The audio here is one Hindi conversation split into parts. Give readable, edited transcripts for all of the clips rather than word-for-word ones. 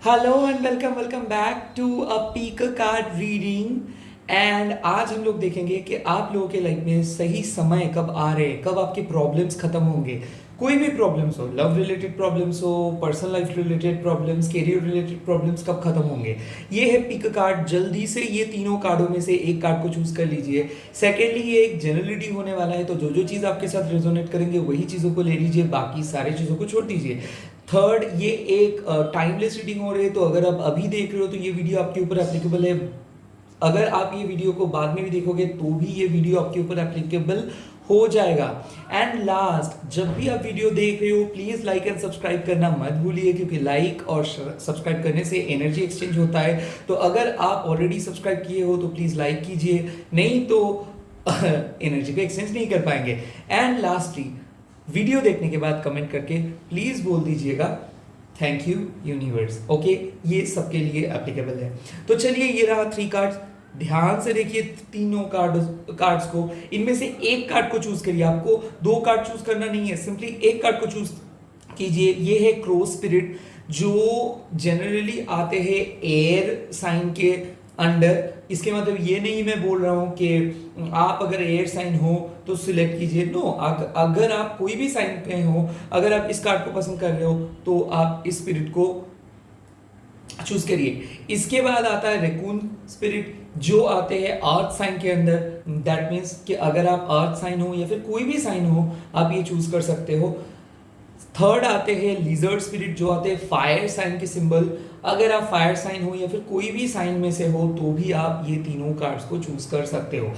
Hello and welcome back to a pick card reading. एंड आज हम लोग देखेंगे कि आप लोगों के लाइफ में सही समय कब आ रहे हैं, कब आपके प्रॉब्लम्स खत्म होंगे। कोई भी प्रॉब्लम्स हो, लव रिलेटेड प्रॉब्लम्स हो, personal life related problems, career related problems कब खत्म होंगे। ये है पिक कार्ड। जल्दी से ये तीनों कार्डों में से एक कार्ड को चूज कर लीजिए। सेकेंडली ये एक जनरलिटी होने वाला है, तो जो जो चीज़ आपके साथ रेजोनेट करेंगे वही चीज़ों को ले लीजिए, बाकी सारी चीज़ों को छोड़ दीजिए। थर्ड, ये एक टाइमलेस रीडिंग हो रही है, तो अगर आप अभी देख रहे हो तो ये वीडियो आपके ऊपर एप्लीकेबल है। अगर आप ये वीडियो को बाद में भी देखोगे तो भी ये वीडियो आपके ऊपर एप्लीकेबल हो जाएगा। एंड लास्ट, जब भी आप वीडियो देख रहे हो प्लीज लाइक एंड सब्सक्राइब करना मत भूलिए, क्योंकि लाइक और सब्सक्राइब करने से एनर्जी एक्सचेंज होता है। तो अगर आप ऑलरेडी सब्सक्राइब किए हो तो प्लीज लाइक कीजिए, नहीं तो एनर्जी को एक्सचेंज नहीं कर पाएंगे। एंड लास्टली, वीडियो देखने के बाद कमेंट करके प्लीज बोल दीजिएगा थैंक यू यूनिवर्स। ओके, ये सबके लिए एप्लीकेबल है। तो चलिए, ये रहा 3 कार्ड्स। ध्यान से देखिए तीनों कार्ड्स को। इनमें से एक कार्ड को चूज करिए। आपको 2 कार्ड चूज करना नहीं है, सिंपली एक कार्ड को चूज कीजिए। ये है क्रो स्पिरिट, जो जनरली आते हैं एयर साइन के अंडर। इसके मतलब ये नहीं मैं बोल रहा हूं कि आप अगर एयर साइन हो तो सिलेक्ट कीजिए, नो। अगर आप कोई भी साइन पे हो, अगर आप इस कार्ड को पसंद कर रहे हो तो आप इस स्पिरिट को चूज करिए। इसके बाद आता है रेकून स्पिरिट, जो आते हैं अर्थ साइन के अंदर। दैट मीन्स कि अगर आप अर्थ साइन हो या फिर कोई भी साइन हो, आप ये चूज कर सकते हो। थर्ड आते हैं लिजर्ड स्पिरिट, जो आते हैं फायर साइन के सिंबल। अगर आप फायर साइन हो या फिर कोई भी साइन में से हो तो भी आप ये तीनों कार्ड्स को चूज कर सकते हो।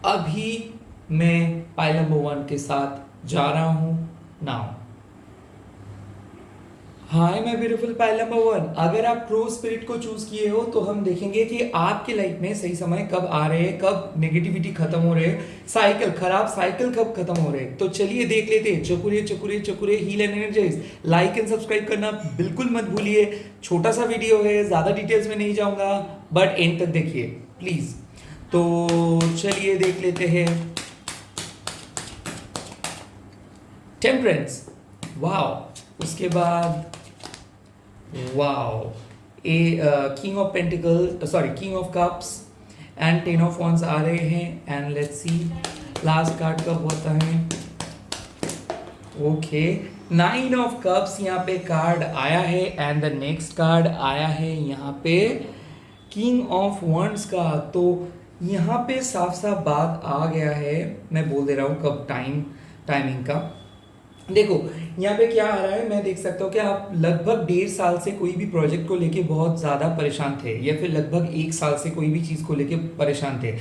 अभी मैं पाइल नंबर 1 के साथ जा रहा हूं now. Hi my beautiful pile number 1, अगर आप क्रो स्पिरिट को चूज किए हो तो हम देखेंगे कि आपके लाइफ में सही समय कब आ रहे हैं, कब नेगेटिविटी खत्म हो रहे हैं, साइकिल, खराब साइकिल कब खत्म हो रहे हैं। तो चलिए देख लेते हैं। चकुरे चकुरे चकुरे heal and energize. Like and subscribe करना बिल्कुल मत भूलिए। छोटा सा वीडियो है, ज्यादा डिटेल्स में नहीं जाऊंगा, बट एंड तक देखिए प्लीज। तो चलिए देख लेते हैं। Temperance, wow. उसके बाद wow, a king of pentacle, sorry king of cups and 10 of wands आ रहे हैं। And let's see last card कब होता है। ओके, 9 ऑफ कप्स यहाँ पे कार्ड आया है। एंड द नेक्स्ट कार्ड आया है यहाँ पे किंग ऑफ वॉन्ड्स का। तो यहाँ पे साफ साफ बात आ गया है, मैं बोल दे रहा हूँ कब टाइमिंग का। देखो यहाँ पे क्या आ रहा है, मैं देख सकता हूँ कि आप लगभग 1.5 साल से कोई भी प्रोजेक्ट को लेके बहुत ज़्यादा परेशान थे, या फिर लगभग 1 साल से कोई भी चीज़ को लेके परेशान थे।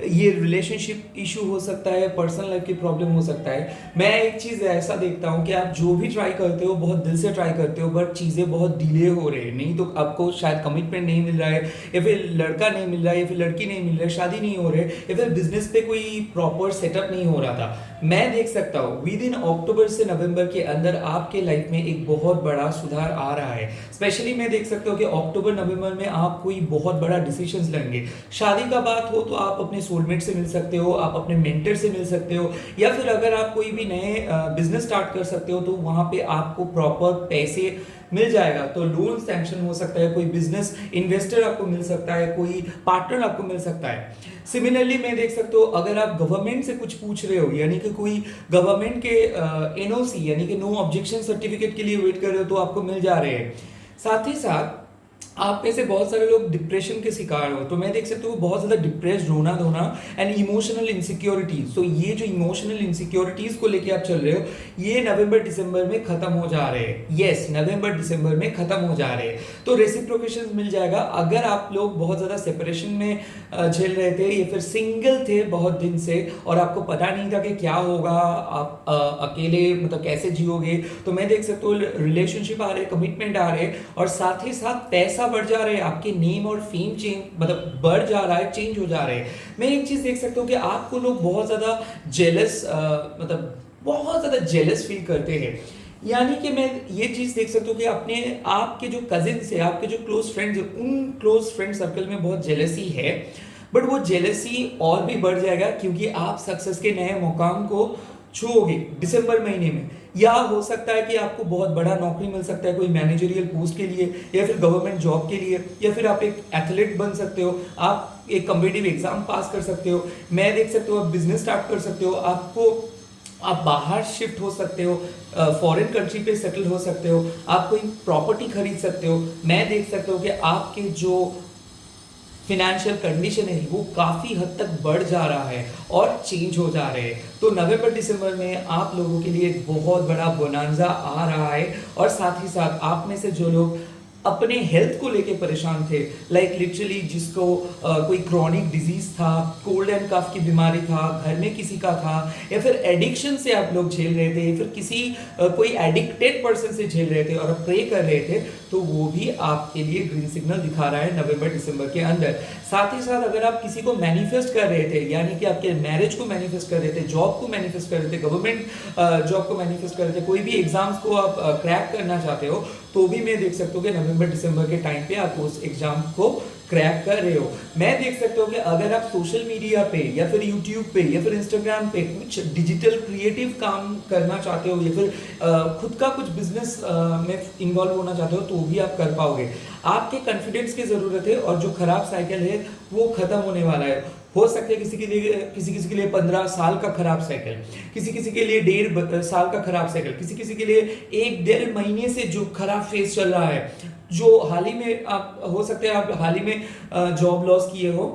ये रिलेशनशिप इशू हो सकता है, पर्सनल लाइफ की प्रॉब्लम हो सकता है। मैं एक चीज़ ऐसा देखता हूँ कि आप जो भी ट्राई करते हो बहुत दिल से ट्राई करते हो, बट चीज़ें बहुत डिले हो रही है। नहीं तो आपको शायद कमिटमेंट नहीं मिल रहा है, या फिर लड़का नहीं मिल रहा है, या फिर लड़की नहीं मिल रहा है, शादी नहीं हो रही है, या फिर बिजनेस पे कोई प्रॉपर सेटअप नहीं हो रहा था। मैं देख सकता हूँ विद इन अक्टूबर से नवंबर के अंदर आपके लाइफ में एक बहुत बड़ा सुधार आ रहा है। स्पेशली मैं देख सकता हूँ कि अक्टूबर नवंबर में आप कोई बहुत बड़ा डिसीजन लेंगे। शादी का बात हो तो आप अपने सोलमेट से मिल सकते हो, आप अपने मेंटर से मिल सकते हो, या फिर अगर आप कोई भी नए बिजनेस स्टार्ट कर सकते हो तो वहां पे आपको प्रॉपर पैसे मिल जाएगा। तो लोन सैंक्शन हो सकता है, कोई बिजनेस इन्वेस्टर आपको मिल सकता है, कोई पार्टनर आपको मिल सकता है। सिमिलरली मैं देख सकता हूँ अगर आप गवर्नमेंट से कुछ पूछ रहे हो, यानी कि कोई गवर्नमेंट के एनओसी यानी कि नो ऑब्जेक्शन सर्टिफिकेट के लिए वेट कर रहे हो, तो आपको मिल जा रहे हैं। साथ ही साथ आप में से बहुत सारे लोग डिप्रेशन के शिकार हो, तो मैं देख सकता हूँ बहुत ज्यादा डिप्रेस्ड, रोना धोना एंड इमोशनल इनसिक्योरिटीज। तो ये जो इमोशनल इनसिक्योरिटीज को लेके आप चल रहे हो, ये नवंबर दिसंबर में खत्म हो जा रहे हैं। यस, नवंबर दिसंबर में खत्म हो जा रहे हैं। तो रेसिप्रोकेशन मिल जाएगा। अगर आप लोग बहुत ज्यादा सेपरेशन में झेल रहे थे, या फिर सिंगल थे बहुत दिन से और आपको पता नहीं था कि क्या होगा, आप अकेले मतलब कैसे जियोगे, तो मैं देख सकता हूँ रिलेशनशिप आ रहे, कमिटमेंट आ रहे, और साथ ही साथ पैसा बढ़ जा रहे हैं। आपके नेम और फेम चेंज मतलब बढ़ जा रहा है, चेंज हो जा रहे हैं। मैं एक चीज देख सकता हूँ कि आपको लोग बहुत ज्यादा जेलस मतलब बहुत ज्यादा जेलस फील करते हैं। यानी कि मैं ये चीज देख सकता हूँ कि अपने आपके जो कजिन्स है, आपके जो क्लोज फ्रेंड्स है, उन क्लोज फ्रेंड सर्कल में बहुत जेलसी है। बट वो जेलसी और भी बढ़ जाएगा, क्योंकि आप सक्सेस के नए मुकाम को छूओगे दिसंबर महीने में, या हो सकता है कि आपको बहुत बड़ा नौकरी मिल सकता है कोई मैनेजरियल पोस्ट के लिए, या फिर गवर्नमेंट जॉब के लिए, या फिर आप एक एथलीट बन सकते हो, आप एक कॉम्पिटिटिव एग्जाम पास कर सकते हो, मैं देख सकते हो आप बिजनेस स्टार्ट कर सकते हो, आप बाहर शिफ्ट हो सकते हो, फॉरेन कंट्री पे सेटल हो सकते हो, आप कोई प्रॉपर्टी खरीद सकते हो, मैं देख सकता हूँ कि आपके जो फिनेंशियल कंडीशन है वो काफ़ी हद तक बढ़ जा रहा है और चेंज हो जा रहे हैं। तो नवंबर दिसंबर में आप लोगों के लिए एक बहुत बड़ा बोनांजा आ रहा है, और साथ ही साथ आप में से जो लोग अपने हेल्थ को लेके परेशान थे, लाइक लिटरली जिसको कोई क्रॉनिक डिजीज था, कोल्ड एंड कफ की बीमारी था, घर में किसी का था, या फिर एडिक्शन से आप लोग झेल रहे थे, या फिर किसी कोई एडिक्टेड पर्सन से झेल रहे थे और प्रे कर रहे थे, तो वो भी आपके लिए ग्रीन सिग्नल दिखा रहा है नवंबर दिसंबर के अंदर। साथ ही साथ अगर आप किसी को मैनिफेस्ट कर रहे थे, यानी कि आपके मैरिज को मैनिफेस्ट कर रहे थे, जॉब को मैनिफेस्ट कर रहे थे, गवर्नमेंट जॉब को मैनिफेस्ट कर रहे थे, कोई भी एग्जाम्स को आप क्रैक करना चाहते हो, तो भी मैं देख सकता हूँ कि नवंबर दिसंबर के टाइम पे आप उस एग्जाम को क्रैक कर रहे हो। मैं देख सकता हूँ कि अगर आप सोशल मीडिया पे या फिर यूट्यूब पे या फिर इंस्टाग्राम पे कुछ डिजिटल क्रिएटिव काम करना चाहते हो, या फिर खुद का कुछ बिजनेस में इन्वॉल्व होना चाहते हो, तो भी आप कर पाओगे। आपके कॉन्फिडेंस की जरूरत है, और जो खराब साइकिल है वो खत्म होने वाला है। हो सकता है किसी के लिए 15 साल का खराब साइकिल, किसी के लिए 1.5 साल का खराब साइकिल, किसी के लिए 1-1.5 महीने से जो खराब फेज चल रहा है, जो हाल ही में आप हो सकते हैं आप हाल ही में जॉब लॉस किए हो,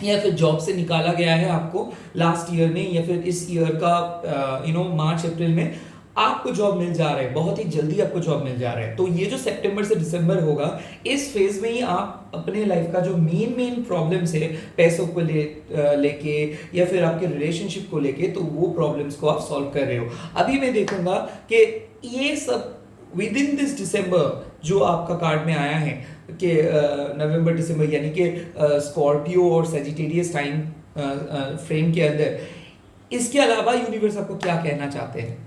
या फिर जॉब से निकाला गया है आपको लास्ट ईयर में, या फिर इस ईयर का मार्च अप्रैल में आपको जॉब मिल जा रहा है, बहुत ही जल्दी आपको जॉब मिल जा रहा है। तो ये जो सितंबर से दिसंबर होगा, इस फेज में ही आप अपने लाइफ का जो मेन प्रॉब्लम्स है, पैसों को लेके या फिर आपके रिलेशनशिप को लेके, तो वो प्रॉब्लम्स को आप सॉल्व कर रहे हो। अभी मैं देखूंगा कि ये सब विद इन दिस दिसंबर जो आपका कार्ड में आया है कि नवंबर दिसंबर, यानी कि स्कॉर्पियो और सेजिटेरियस टाइम फ्रेम के अंदर, इसके अलावा यूनिवर्स आपको क्या कहना चाहते हैं?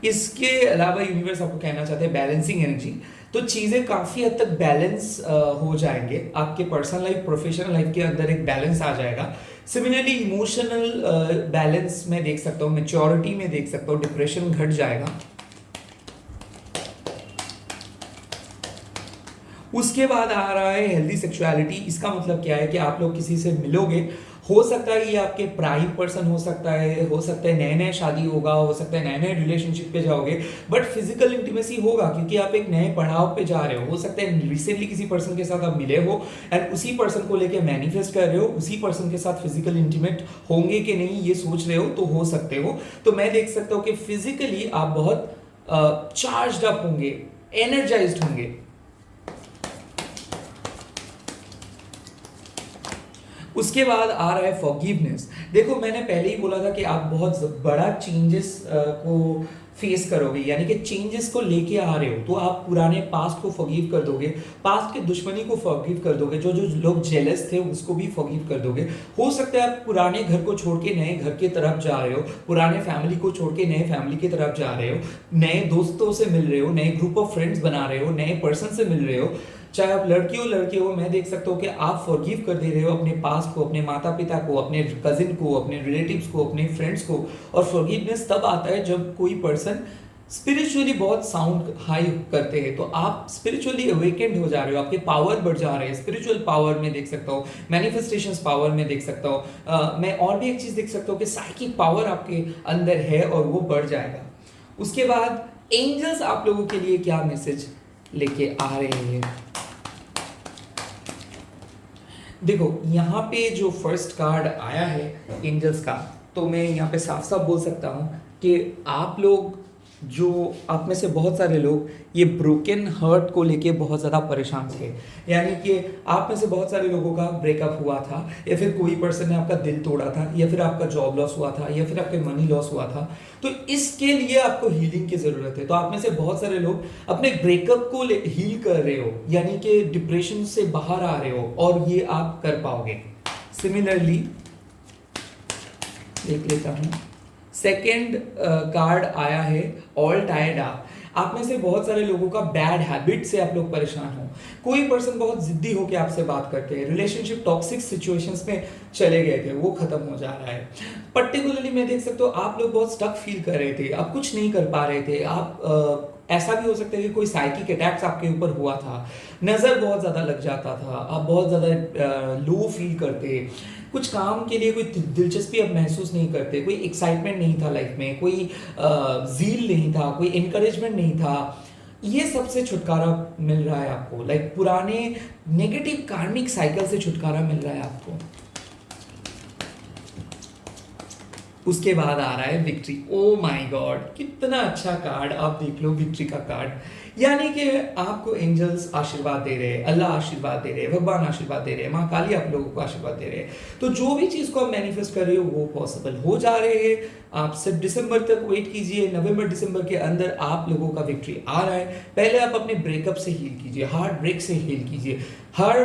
इसके अलावा यूनिवर्स आपको कहना चाहते हैं बैलेंसिंग एनर्जी। तो चीज़ें काफ़ी हद तक बैलेंस हो जाएंगे, आपके पर्सनल लाइफ प्रोफेशनल लाइफ के अंदर एक बैलेंस आ जाएगा। सिमिलरली इमोशनल बैलेंस में देख सकता हूँ, मैच्योरिटी में देख सकता हूँ, डिप्रेशन घट जाएगा। उसके बाद आ रहा है हेल्दी सेक्सुअलिटी। इसका मतलब क्या है कि आप लोग किसी से मिलोगे, हो सकता है ये आपके प्राइम पर्सन हो सकता है नए शादी होगा, हो सकता है नए रिलेशनशिप पे जाओगे, बट फिजिकल इंटीमेसी होगा क्योंकि आप एक नए पड़ाव पे जा रहे हो सकता है रिसेंटली किसी पर्सन के साथ आप मिले हो एंड उसी पर्सन को लेके मैनिफेस्ट कर रहे हो, उसी पर्सन के साथ फिजिकल इंटीमेट होंगे कि नहीं ये सोच रहे हो, तो हो सकते हो। तो मैं देख सकता हूँ कि फिजिकली आप बहुत चार्ज्ड अप होंगे, एनर्जाइज्ड होंगे। उसके बाद आ रहा है फॉरगिवनेस। देखो मैंने पहले ही बोला था कि आप बहुत बड़ा चेंजेस को फेस करोगे, यानी कि चेंजेस को लेके आ रहे हो, तो आप पुराने पास्ट को फॉरगिव कर दोगे, पास्ट के दुश्मनी को फॉरगिव कर दोगे, जो जो लोग जेलस थे उसको भी फॉरगिव कर दोगे। हो सकता है आप पुराने घर को छोड़ के नए घर की तरफ जा रहे हो, पुराने फैमिली को छोड़ के नए फैमिली की तरफ जा रहे हो, नए दोस्तों से मिल रहे हो, नए ग्रुप ऑफ फ्रेंड्स बना रहे हो, नए पर्सन से मिल रहे हो, चाहे आप लड़के हो। मैं देख सकता हूँ कि आप फॉरगिव कर दे रहे हो अपने पास्ट को, अपने माता पिता को, अपने कजिन को, अपने रिलेटिव्स को, अपने फ्रेंड्स को। और फॉरगिवनेस तब आता है जब कोई पर्सन स्पिरिचुअली बहुत साउंड हाई करते हैं, तो आप स्पिरिचुअली अवेकेंड हो जा रहे हो, आपके पावर बढ़ जा रहे हैं। स्पिरिचुअल पावर में देख सकता हूँ, मैनिफेस्टेशंस पावर में देख सकता हूँ, मैं और भी एक चीज देख सकता हूँ कि साइकिक पावर आपके अंदर है और वो बढ़ जाएगा। उसके बाद एंजल्स आप लोगों के लिए क्या मैसेज लेके आ रहे हैं? देखो यहाँ पे जो फर्स्ट कार्ड आया है एंजल्स का, तो मैं यहाँ पे साफ साफ बोल सकता हूँ कि आप लोग, जो आप में से बहुत सारे लोग ये ब्रोकन हर्ट को लेके बहुत ज़्यादा परेशान थे, यानी कि आप में से बहुत सारे लोगों का ब्रेकअप हुआ था, या फिर कोई पर्सन ने आपका दिल तोड़ा था, या फिर आपका जॉब लॉस हुआ था, या फिर आपके मनी लॉस हुआ था। तो इसके लिए आपको हीलिंग की ज़रूरत है। तो आप में से बहुत सारे लोग अपने ब्रेकअप को हील कर रहे हो, यानी कि डिप्रेशन से बाहर आ रहे हो, और ये आप कर पाओगे। सिमिलरली देख लेता हूँ, सेकेंड कार्ड आया है ऑल टायर्ड अप। आप में से बहुत सारे लोगों का बैड हैबिट से आप लोग परेशान हो, कोई पर्सन बहुत जिद्दी होकर आपसे बात करते हैं, रिलेशनशिप टॉक्सिक सिचुएशंस में चले गए थे, वो खत्म हो जा रहा है। पर्टिकुलरली मैं देख सकता हूँ आप लोग बहुत स्टक फील कर रहे थे, आप कुछ नहीं कर पा रहे थे, आप ऐसा भी हो सकता है कि कोई साइकिक अटैक्स आपके ऊपर हुआ था, नज़र बहुत ज़्यादा लग जाता था, आप बहुत ज़्यादा लो फील करते, कुछ काम के लिए कोई दिलचस्पी अब महसूस नहीं करते, कोई एक्साइटमेंट नहीं था लाइफ में, कोई जील नहीं था, कोई इनकरेजमेंट नहीं था। ये सबसे छुटकारा मिल रहा है आपको, लाइक पुराने नेगेटिव कार्मिक साइकिल से छुटकारा मिल रहा है आपको। उसके बाद आ रहा है विक्ट्री। ओ माय गॉड, कितना अच्छा कार्ड, आप देख लो विक्ट्री का कार्ड, यानी कि आपको एंजल्स आशीर्वाद दे रहे हैं, अल्लाह आशीर्वाद दे रहे हैं, भगवान आशीर्वाद दे रहे हैं, माँ काली आप लोगों को आशीर्वाद दे रहे हैं। तो जो भी चीज़ को आप मैनिफेस्ट कर रहे हो वो पॉसिबल हो जा रहे हैं। आप सिर्फ दिसंबर तक वेट कीजिए, नवंबर दिसंबर के अंदर आप लोगों का विक्ट्री आ रहा है। पहले आप अपने ब्रेकअप से हील कीजिए, हार्ट ब्रेक से हील कीजिए। हर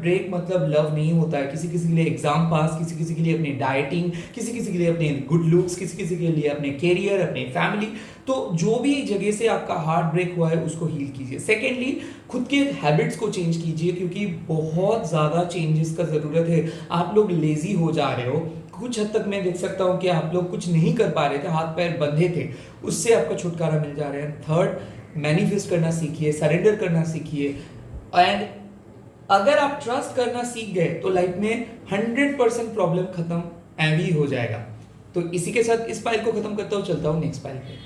ब्रेक मतलब लव नहीं होता है, किसी किसी के लिए एग्जाम पास, किसी किसी के लिए अपनी डाइटिंग, किसी किसी के लिए अपने गुड लुक्स, किसी किसी के लिए अपने कैरियर, अपने फैमिली। तो जो भी जगह से आपका हार्ट ब्रेक हुआ है उसको हील कीजिए। सेकेंडली, खुद के हैबिट्स को चेंज कीजिए, क्योंकि बहुत ज़्यादा चेंजेस का ज़रूरत है। आप लोग लेजी हो जा रहे हो, कुछ हद तक मैं देख सकता हूँ कि आप लोग कुछ नहीं कर पा रहे थे, हाथ पैर बंधे थे, उससे आपका छुटकारा मिल जा रहा है। थर्ड, मैनिफेस्ट करना सीखिए, सरेंडर करना सीखिए, एंड अगर आप ट्रस्ट करना सीख गए तो लाइफ में 100% प्रॉब्लम खत्म एवी हो जाएगा। तो इसी के साथ इस पाइल को खत्म करता हूँ, चलता हूँ नेक्स्ट पाइल पे।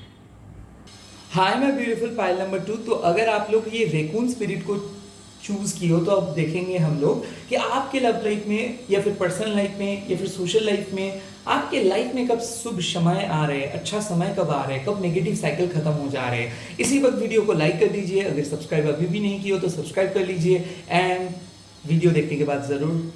Hi my beautiful pile number 2। तो अगर आप लोग ये रेकून स्पिरिट को चूज की हो तो अब देखेंगे हम लोग कि आपके लव लाइफ में या फिर पर्सनल लाइफ में या फिर सोशल लाइफ में आपके लाइफ में कब शुभ समय आ रहे हैं, अच्छा समय कब आ रहे हैं, कब नेगेटिव साइकिल खत्म हो जा रहे हैं। इसी वक्त वीडियो को लाइक कर दीजिए, अगर सब्सक्राइब अभी भी नहीं किया हो तो सब्सक्राइब कर लीजिए, एंड वीडियो देखने के बाद ज़रूर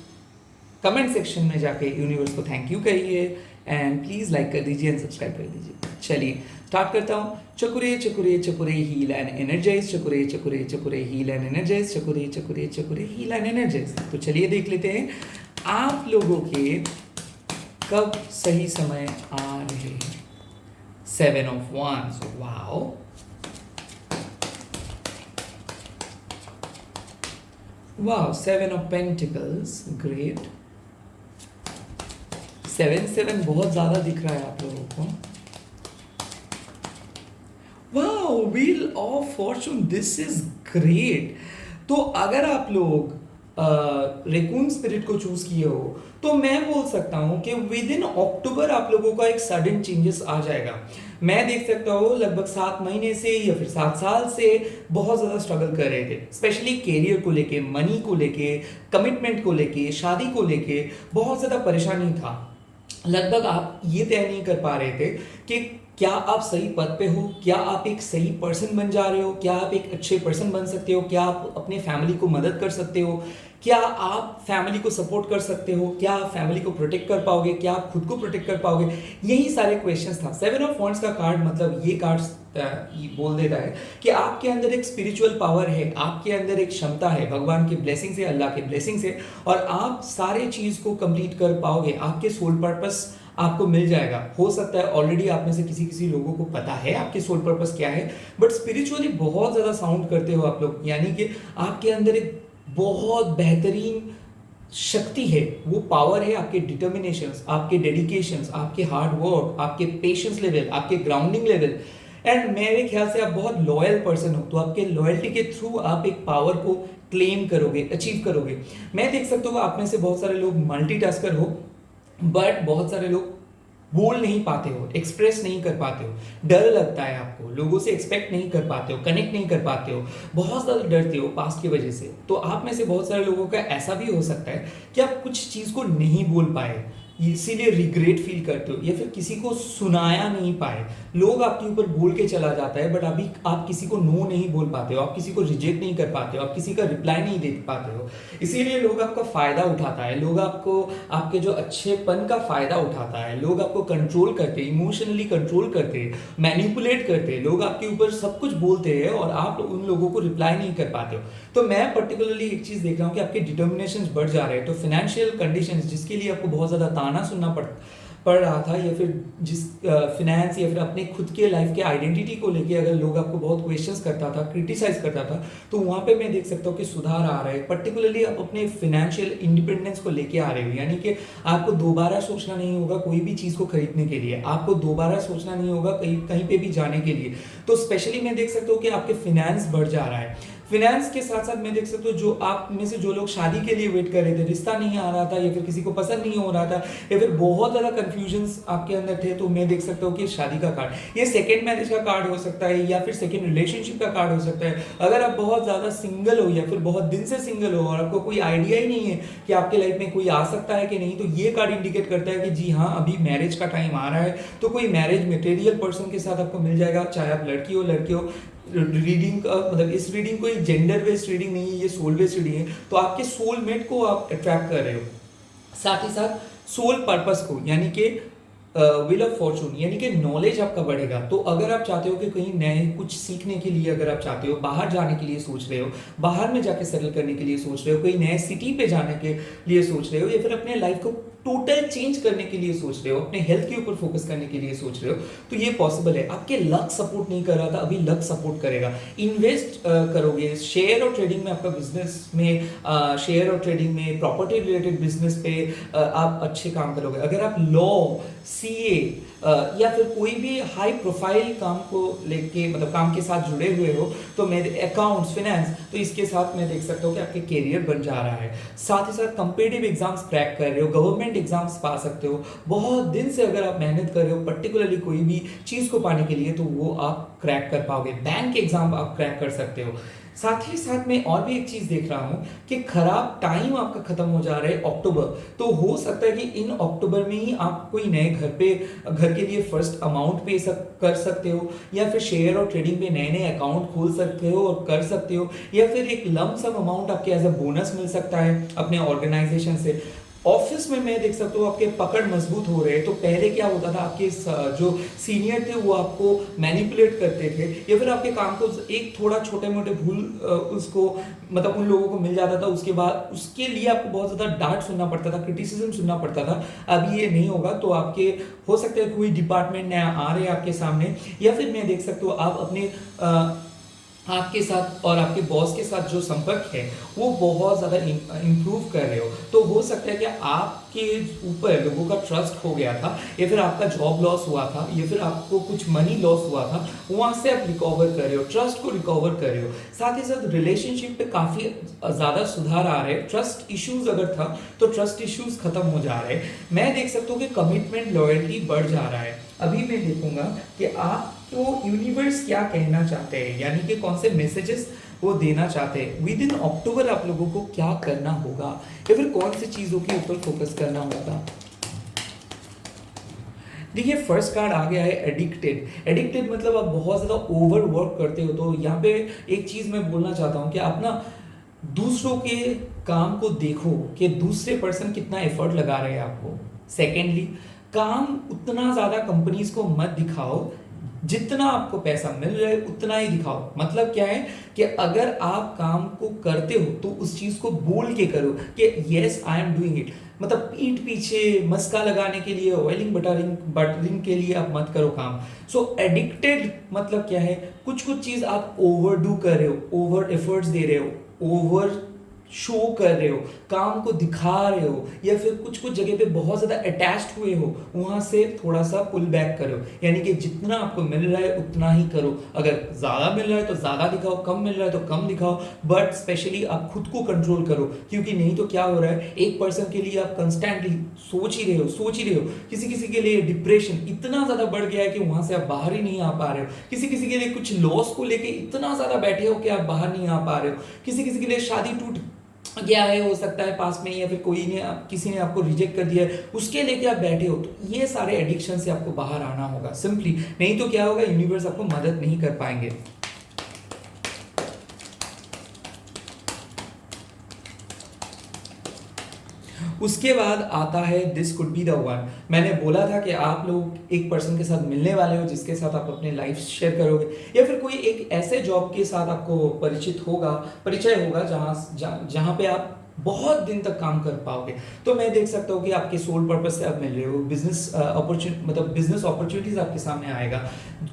कमेंट सेक्शन में जाके यूनिवर्स को थैंक यू कहिए, एंड प्लीज़ लाइक कर दीजिए एंड सब्सक्राइब कर दीजिए। चलिए स्टार्ट करता हूँ। चकुरे चकुरे चकुरे हील एंड एनर्जाइज, चकुरे चकुरे चकुरे हील एंड एनर्जाइज, चकुरे चकुरे चकुरे हील एंड एनर्जाइज। तो चलिए देख लेते हैं आप लोगों के कब सही समय आ रहे हैं। 7 of Wands, wow, wow. 7 of Pentacles, great. 7 बहुत ज्यादा दिख रहा है आप लोगों को। Wow, wheel of Fortune, this is great. तो अगर आप लोग रेकून स्पिरिट को चूज किए हो तो मैं बोल सकता हूं कि विद इन अक्टूबर आप लोगों का एक सडन चेंजेस आ जाएगा। मैं देख सकता हूँ लगभग 7 महीने से या फिर 7 साल से बहुत ज़्यादा स्ट्रगल कर रहे थे, स्पेशली कैरियर को लेके, मनी को लेके, कमिटमेंट को लेके, शादी को लेके बहुत ज़्यादा परेशानी था। लगभग आप ये तय नहीं कर पा रहे थे कि क्या आप सही पद पे हो, क्या आप एक सही पर्सन बन जा रहे हो, क्या आप एक अच्छे पर्सन बन सकते हो, क्या आप अपने फैमिली को मदद कर सकते हो, क्या आप फैमिली को सपोर्ट कर सकते हो, क्या आप फैमिली को प्रोटेक्ट कर पाओगे, क्या आप खुद को प्रोटेक्ट कर पाओगे, यही सारे क्वेश्चंस था। 7 ऑफ वॉन्ड्स का कार्ड मतलब ये कार्ड बोल देता है कि आपके अंदर एक स्पिरिचुअल पावर है, आपके अंदर एक क्षमता है, भगवान की ब्लेसिंग से, अल्लाह की ब्लेसिंग से, और आप सारे चीज़ को कंप्लीट कर पाओगे। आपके सोल पर्पस आपको मिल जाएगा। हो सकता है ऑलरेडी आप में से किसी लोगों को पता है आपके सोल पर्पस क्या है, बट स्पिरिचुअली बहुत ज़्यादा साउंड करते हो आप लोग, यानी कि आपके अंदर एक बहुत बेहतरीन शक्ति है, वो पावर है आपके डिटर्मिनेशंस, आपके डेडिकेशंस, आपके हार्ड वर्क, आपके पेशेंस लेवल, आपके ग्राउंडिंग लेवल, एंड मेरे ख्याल से आप बहुत लॉयल पर्सन हो, तो आपके लॉयल्टी के थ्रू आप एक पावर को क्लेम करोगे, अचीव करोगे। मैं देख सकता हूँ आप में से बहुत सारे लोग मल्टीटास्कर हो, बट बहुत सारे लोग बोल नहीं पाते हो, एक्सप्रेस नहीं कर पाते हो, डर लगता है आपको, लोगों से एक्सपेक्ट नहीं कर पाते हो, कनेक्ट नहीं कर पाते हो, बहुत ज़्यादा डरते हो पास्ट की वजह से। तो आप में से बहुत सारे लोगों का ऐसा भी हो सकता है कि आप कुछ चीज़ को नहीं बोल पाए, इसीलिए रिग्रेट फील करते हो, या फिर किसी को सुनाया नहीं पाए। लोग आपके ऊपर बोल के चला जाता है, बट अभी आप किसी को नो नहीं बोल पाते हो, आप किसी को रिजेक्ट नहीं कर पाते हो, आप किसी का रिप्लाई नहीं दे पाते हो, इसीलिए लोग आपका फायदा उठाता है, लोग आपको, आपके जो अच्छेपन का फायदा उठाता है, लोग आपको कंट्रोल करते हैं, इमोशनली कंट्रोल करते हैं, मैनिपुलेट करते हैं, लोग आपके ऊपर सब कुछ बोलते हैं और आप उन लोगों को रिप्लाई नहीं कर पाते हो। तो मैं पर्टिकुलरली एक चीज़ देख रहा हूँ कि आपके डिटर्मिनेशन बढ़ जा रहे हैं। तो फाइनेंशियल कंडीशंस जिसके लिए आपको बहुत ज़्यादा ताना सुनना पढ़ रहा था, या फिर जिस फिनेंस या फिर अपने खुद के लाइफ के आइडेंटिटी को लेके अगर लोग आपको बहुत क्वेश्चंस करता था, क्रिटिसाइज करता था, तो वहाँ पे मैं देख सकता हूँ कि सुधार आ रहा है। पर्टिकुलरली आप अपने फिनेंशियल इंडिपेंडेंस को लेके आ रहे हो, यानी कि आपको दोबारा सोचना नहीं होगा कोई भी चीज़ को खरीदने के लिए, आपको दोबारा सोचना नहीं होगा कहीं कहीं पे भी जाने के लिए। तो स्पेशली मैं देख सकता हूँ कि आपके फिनेंस बढ़ जा रहा है। फिनेंस के साथ साथ मैं देख सकता हूँ जो आप में से जो लोग शादी के लिए वेट कर रहे थे, रिश्ता नहीं आ रहा था या फिर किसी को पसंद नहीं हो रहा था या फिर बहुत ज़्यादा कंफ्यूजन्स आपके अंदर थे, तो मैं देख सकता हूँ कि शादी का कार्ड, ये सेकेंड मैरिज का कार्ड हो सकता है या फिर सेकेंड रिलेशनशिप का कार्ड हो सकता है। अगर आप बहुत ज़्यादा सिंगल हो या फिर बहुत दिन से सिंगल हो और आपको कोई आइडिया ही नहीं है कि आपके लाइफ में कोई आ सकता है कि नहीं, तो ये कार्ड इंडिकेट करता है कि जी हाँ, अभी मैरिज का टाइम आ रहा है। तो कोई मैरिज मटेरियल पर्सन के साथ आपको मिल जाएगा, चाहे आप लड़की हो लड़के हो। रीडिंग का मतलब इस रीडिंग कोई जेंडर बेस्ड रीडिंग नहीं है, ये सोल बेस्ड रीडिंग है। तो आपके सोलमेट को आप अट्रैक्ट कर रहे हो, साथ ही साथ सोल पर्पस को, यानी कि विल ऑफ फॉर्चून, यानी कि नॉलेज आपका बढ़ेगा। तो अगर आप चाहते हो कि कहीं नए कुछ सीखने के लिए अगर आप चाहते हो, बाहर जाने के लिए सोच रहे हो, बाहर में जाके सेटल करने के लिए सोच रहे हो, कोई नए सिटी पे जाने के लिए सोच रहे हो, या फिर अपने लाइफ को टोटल चेंज करने के लिए सोच रहे हो, अपने हेल्थ के ऊपर फोकस करने के लिए सोच रहे हो, तो ये पॉसिबल है। आपके लक सपोर्ट नहीं कर रहा था, अभी लक सपोर्ट करेगा। इन्वेस्ट करोगे शेयर और ट्रेडिंग में, आपका बिजनेस में शेयर और ट्रेडिंग में, प्रॉपर्टी रिलेटेड बिजनेस पे आप अच्छे काम करोगे। अगर आप लॉ, सीए या फिर कोई भी हाई प्रोफाइल काम को लेके मतलब काम के साथ जुड़े हुए हो, तो मैं अकाउंट्स, फाइनेंस, तो इसके साथ मैं देख सकता हूँ कि आपके करियर बन जा रहा है। साथ ही साथ कंपेटिटिव एग्जाम्स क्रैक कर रहे हो, गवर्नमेंट एग्जाम्स पा सकते हो। बहुत दिन से अगर आप मेहनत कर रहे हो पर्टिकुलरली कोई भी चीज़ को पाने के लिए, तो वो आप क्रैक कर पाओगे। बैंक एग्जाम आप क्रैक कर सकते हो। साथ ही साथ मैं और भी एक चीज देख रहा हूं कि खराब टाइम आपका खत्म हो जा रहा है अक्टूबर, तो हो सकता है कि इन अक्टूबर में ही आप कोई नए घर के लिए फर्स्ट अमाउंट पे कर सकते हो, या फिर शेयर और ट्रेडिंग पे नए नए अकाउंट खोल सकते हो और कर सकते हो, या फिर एक लम सम अमाउंट आपके एज अ बोनस मिल सकता है अपने ऑर्गेनाइजेशन से। ऑफिस में मैं देख सकता हूँ आपके पकड़ मजबूत हो रहे हैं। तो पहले क्या होता था, आपके जो सीनियर थे वो आपको मैनिपुलेट करते थे, या फिर आपके काम को एक थोड़ा छोटे मोटे भूल उसको मतलब उन लोगों को मिल जाता था, उसके बाद उसके लिए आपको बहुत ज़्यादा डांट सुनना पड़ता था, क्रिटिसिज्म सुनना पड़ता था। अभी ये नहीं होगा। तो आपके हो सकता है कोई डिपार्टमेंट नया आ रहे हैं आपके सामने, या फिर मैं देख सकता हूँ आप अपने आपके साथ और आपके बॉस के साथ जो संपर्क है वो बहुत ज़्यादा इम्प्रूव कर रहे हो। तो हो सकता है कि आपके ऊपर लोगों का ट्रस्ट हो गया था, या फिर आपका जॉब लॉस हुआ था, या फिर आपको कुछ मनी लॉस हुआ था, वहाँ से आप रिकवर कर रहे हो, ट्रस्ट को रिकवर कर रहे हो। साथ ही साथ रिलेशनशिप पे काफ़ी ज़्यादा सुधार आ रहे हैं। ट्रस्ट इश्यूज अगर था तो ट्रस्ट इश्यूज खत्म हो जा रहे हैं। मैं देख सकता हूँ कि कमिटमेंट, लॉयल्टी बढ़ जा रहा है। अभी मैं देखूंगा कि आप तो यूनिवर्स क्या कहना चाहते हैं, यानी कि कौन से मैसेजेस वो देना चाहते हैं। विद इन अक्टूबर आप लोगों को क्या करना होगा, या फिर कौन सी चीज़ों के ऊपर फोकस करना होगा। देखिए, फर्स्ट कार्ड आ गया है एडिक्टेड। एडिक्टेड मतलब आप बहुत ज़्यादा ओवर वर्क करते हो। तो यहाँ पे एक चीज़ मैं बोलना चाहता हूँ कि आप ना दूसरों के काम को देखो कि दूसरे पर्सन कितना एफर्ट लगा रहे हैं आपको। सेकेंडली, काम उतना ज़्यादा कंपनीज को मत दिखाओ, जितना आपको पैसा मिल रहा है उतना ही दिखाओ। मतलब क्या है कि अगर आप काम को करते हो तो उस चीज़ को बोल के करो कि yes I am doing it. मतलब पीठ पीछे मस्का लगाने के लिए, ऑयलिंग बटरिंग के लिए आप मत करो काम। सो एडिक्टेड मतलब क्या है, कुछ कुछ चीज़ आप ओवरडू कर रहे हो, ओवर एफर्ट्स दे रहे हो, ओवर शो कर रहे हो, काम को दिखा रहे हो, या फिर कुछ कुछ जगह पे बहुत ज़्यादा अटैच्ड हुए हो, वहाँ से थोड़ा सा पुल बैक करो। यानी कि जितना आपको मिल रहा है उतना ही करो। अगर ज़्यादा मिल रहा है तो ज़्यादा दिखाओ, कम मिल रहा है तो कम दिखाओ, बट स्पेशली आप खुद को कंट्रोल करो। क्योंकि नहीं तो क्या हो रहा है, एक पर्सन के लिए आप कंस्टेंटली सोच ही रहे हो। किसी किसी के लिए डिप्रेशन इतना ज़्यादा बढ़ गया है कि वहाँ से आप बाहर ही नहीं आ पा रहे हो। किसी किसी के लिए कुछ लॉस को लेके इतना ज़्यादा बैठे हो कि आप बाहर नहीं आ पा रहे हो। किसी किसी के लिए शादी टूट गया है, हो सकता है पास में, या फिर कोई ने किसी ने आपको रिजेक्ट कर दिया है, उसके लेके आप बैठे हो। तो ये सारे एडिक्शन से आपको बाहर आना होगा सिंपली, नहीं तो क्या होगा, यूनिवर्स आपको मदद नहीं कर पाएंगे। उसके बाद आता है this could be the one. मैंने बोला था कि आप लोग एक पर्सन के साथ मिलने वाले हो जिसके साथ आप अपने लाइफ शेयर करोगे, या फिर कोई एक ऐसे जॉब के साथ आपको परिचय होगा जहाँ पे आप बहुत दिन तक काम कर पाओगे। तो मैं देख सकता हूँ कि आपके सोल पर्पस से आप मिल रहे हो, बिजनेस अपॉर्चुनिटी मतलब बिजनेस अपॉर्चुनिटीज आपके सामने आएगा,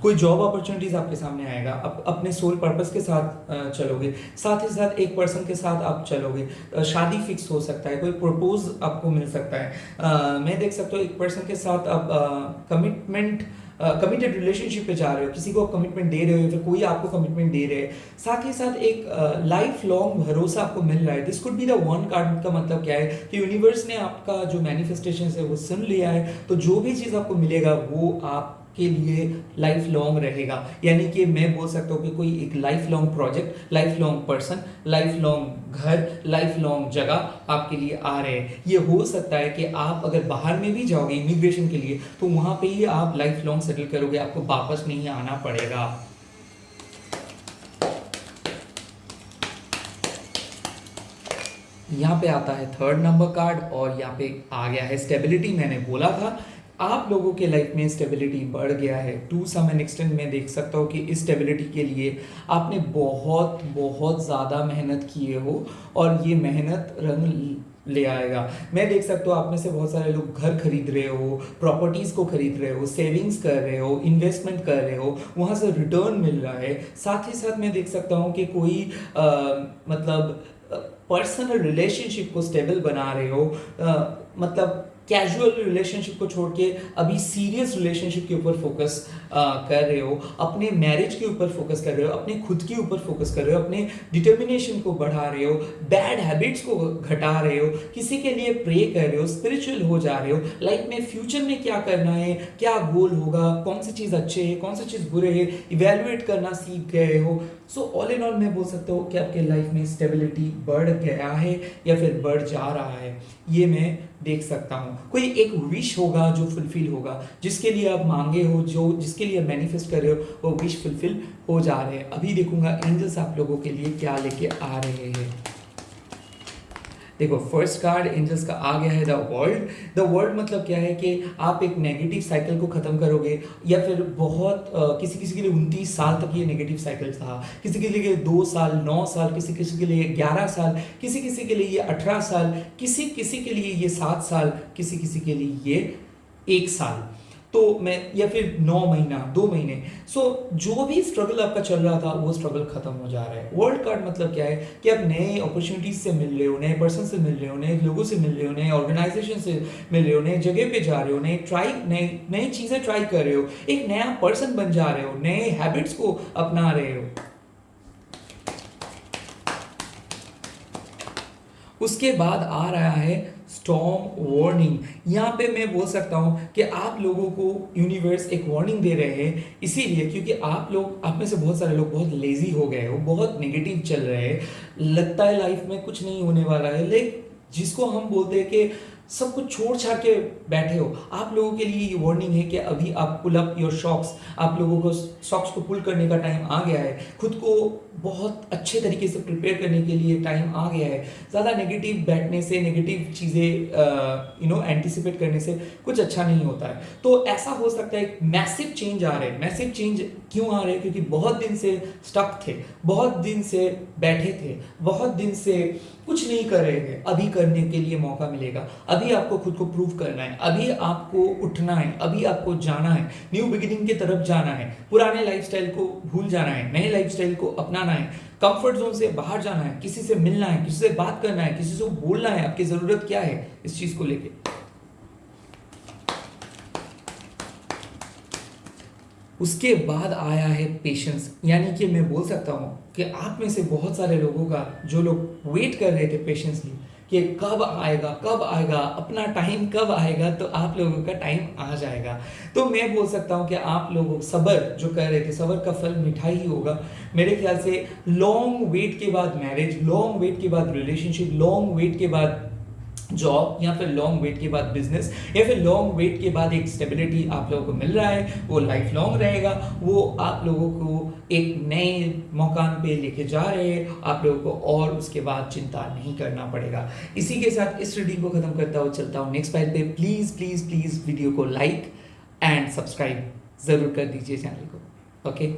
कोई जॉब अपॉर्चुनिटीज आपके सामने आएगा, आप अपने सोल पर्पस के साथ चलोगे। साथ ही साथ एक पर्सन के साथ आप चलोगे, शादी फिक्स हो सकता है, कोई प्रपोज आपको मिल सकता है। मैं देख सकता हूँ एक पर्सन के साथ आप कमिटेड रिलेशनशिप पे जा रहे हो, किसी को कमिटमेंट दे रहे हो या फिर कोई आपको कमिटमेंट दे रहे हैं। साथ ही साथ एक लाइफ लॉन्ग भरोसा आपको मिल रहा है। This could be the one card का मतलब क्या है कि यूनिवर्स ने आपका जो मैनिफेस्टेशन है वो सुन लिया है, तो जो भी चीज़ आपको मिलेगा वो आप के लिए लाइफ लॉन्ग रहेगा। यानी कि मैं बोल सकता हूँ कि कोई एक life long project, life long person, life long घर, लाइफ लॉन्ग जगह आपके लिए आ रहे हैं। ये हो सकता है कि आप अगर बाहर में भी जाओगे इमिग्रेशन के लिए तो वहां पे ही आप लाइफ लॉन्ग सेटल करोगे, आपको वापस नहीं आना पड़ेगा। यहाँ पे आता है थर्ड नंबर कार्ड और यहाँ पे आ गया है स्टेबिलिटी। मैंने बोला था आप लोगों के लाइफ में स्टेबिलिटी बढ़ गया है। टू सम एन एक्सटेंट मैं देख सकता हूँ कि इस स्टेबिलिटी के लिए आपने बहुत बहुत ज़्यादा मेहनत किए हो और ये मेहनत रंग ले आएगा। मैं देख सकता हूँ आप में से बहुत सारे लोग घर खरीद रहे हो, प्रॉपर्टीज़ को खरीद रहे हो, सेविंग्स कर रहे हो, इन्वेस्टमेंट कर रहे हो, वहाँ से रिटर्न मिल रहा है। साथ ही साथ मैं देख सकता हूँ कि कोई मतलब पर्सनल रिलेशनशिप को स्टेबल बना रहे हो, मतलब कैजुअल रिलेशनशिप को छोड़ के अभी सीरियस रिलेशनशिप के ऊपर फोकस कर रहे हो, अपने मैरिज के ऊपर फोकस कर रहे हो, अपने खुद के ऊपर फोकस कर रहे हो, अपने डिटर्मिनेशन को बढ़ा रहे हो, बैड हैबिट्स को घटा रहे हो, किसी के लिए प्रे कर रहे हो, स्पिरिचुअल हो जा रहे हो। लाइफ में फ्यूचर में क्या करना है, क्या गोल होगा, कौन सी चीज़ अच्छे है, कौन सी चीज़ बुरे है, इवेल्युएट करना सीख गए हो। सो ऑल इन ऑल मैं बोल सकता हूँ कि आपके लाइफ में स्टेबिलिटी बढ़ गया है या फिर बढ़ जा रहा है, ये मैं देख सकता हूँ। कोई एक विश होगा जो फुलफिल होगा, जिसके लिए आप मांगे हो, जो जिसके लिए मैनिफेस्ट कर रहे हो, वो विश फुलफिल हो जा रहे हैं। अभी देखूंगा एंजल्स आप लोगों के लिए क्या लेके आ रहे हैं। देखो फर्स्ट कार्ड एंजल्स का आ गया है द वर्ल्ड। द वर्ल्ड मतलब क्या है कि आप एक नेगेटिव साइकिल को खत्म करोगे, या फिर बहुत किसी किसी के लिए 29 साल तक ये नेगेटिव साइकिल था, किसी के लिए 2 साल, 9 साल, किसी किसी के लिए 11 साल, किसी किसी के लिए ये 18 साल, किसी किसी के लिए ये 7 साल, किसी किसी के लिए ये 1 साल, तो मैं या फिर 9 महीना, 2 महीने। सो जो भी स्ट्रगल आपका चल रहा था वो स्ट्रगल खत्म हो जा रहा है। वर्ल्ड कार्ड मतलब क्या है कि आप नए अपॉर्चुनिटीज से मिल रहे हो, नए पर्सन से मिल रहे हो, नए लोगों से मिल रहे हो, नए ऑर्गेनाइजेशन से मिल रहे हो, नए जगह पे जा रहे हो, नए नई चीजें ट्राई कर रहे हो, एक नया पर्सन बन जा रहे हो, नए हैबिट्स को अपना रहे हो। उसके बाद आ रहा है स्टॉर्म वार्निंग। यहाँ पे मैं बोल सकता हूँ कि आप लोगों को यूनिवर्स एक वार्निंग दे रहे हैं, इसीलिए क्योंकि आप में से बहुत सारे लोग बहुत लेजी हो गए हो, बहुत नेगेटिव चल रहे हैं, लगता है लाइफ में कुछ नहीं होने वाला है। लाइक जिसको हम बोलते हैं कि सब कुछ छोड़ छाड़ के बैठे हो, आप लोगों के लिए ये वार्निंग है कि अभी आप पुल अप योर सॉक्स, आप लोगों को सॉक्स को पुल करने का टाइम आ गया है, खुद को बहुत अच्छे तरीके से प्रिपेयर करने के लिए टाइम आ गया है। ज़्यादा नेगेटिव बैठने से, नेगेटिव चीज़ें एंटिसिपेट करने से कुछ अच्छा नहीं होता है। तो ऐसा हो सकता है मैसिव चेंज आ रहे हैं। मैसिव चेंज क्यों आ रहे हैं? क्योंकि बहुत दिन से स्टक थे, बहुत दिन से बैठे थे, बहुत दिन से कुछ नहीं कर रहे थे। अभी करने के लिए मौका मिलेगा, अभी आपको खुद को प्रूव करना है, अभी आपको उठना है, अभी आपको जाना है, न्यू बिगिनिंग की तरफ जाना है, पुराने लाइफस्टाइल को भूल जाना है, नए लाइफस्टाइल को अपनाना है, कंफर्ट जोन से बाहर जाना है, किसी से मिलना है, किसी से बात करना है, किसी से बोलना है, आपकी जरूरत क्या है इस चीज को लेके। उसके बाद आया है पेशेंस। यानी कि मैं बोल सकता हूँ कि आप में से बहुत सारे लोगों का, जो लोग वेट कर रहे थे पेशेंसली कि कब आएगा, अपना टाइम कब आएगा, तो आप लोगों का टाइम आ जाएगा। तो मैं बोल सकता हूँ कि आप लोगों सब्र जो कर रहे थे, सब्र का फल मिठाई ही होगा। मेरे ख्याल से लॉन्ग वेट के बाद मैरिज, लॉन्ग वेट के बाद रिलेशनशिप, लॉन्ग वेट के बाद जॉब, या फिर लॉन्ग वेट के बाद बिजनेस, या फिर लॉन्ग वेट के बाद एक स्टेबिलिटी आप लोगों को मिल रहा है, वो लाइफ लॉन्ग रहेगा। वो आप लोगों को एक नए मकान पे लेके जा रहे हैं आप लोगों को, और उसके बाद चिंता नहीं करना पड़ेगा। इसी के साथ इस रीडिंग को खत्म करता हुआ चलता हूँ नेक्स्ट फाइल पे। प्लीज प्लीज प्लीज वीडियो को लाइक एंड सब्सक्राइब जरूर कर दीजिए चैनल को। Okay.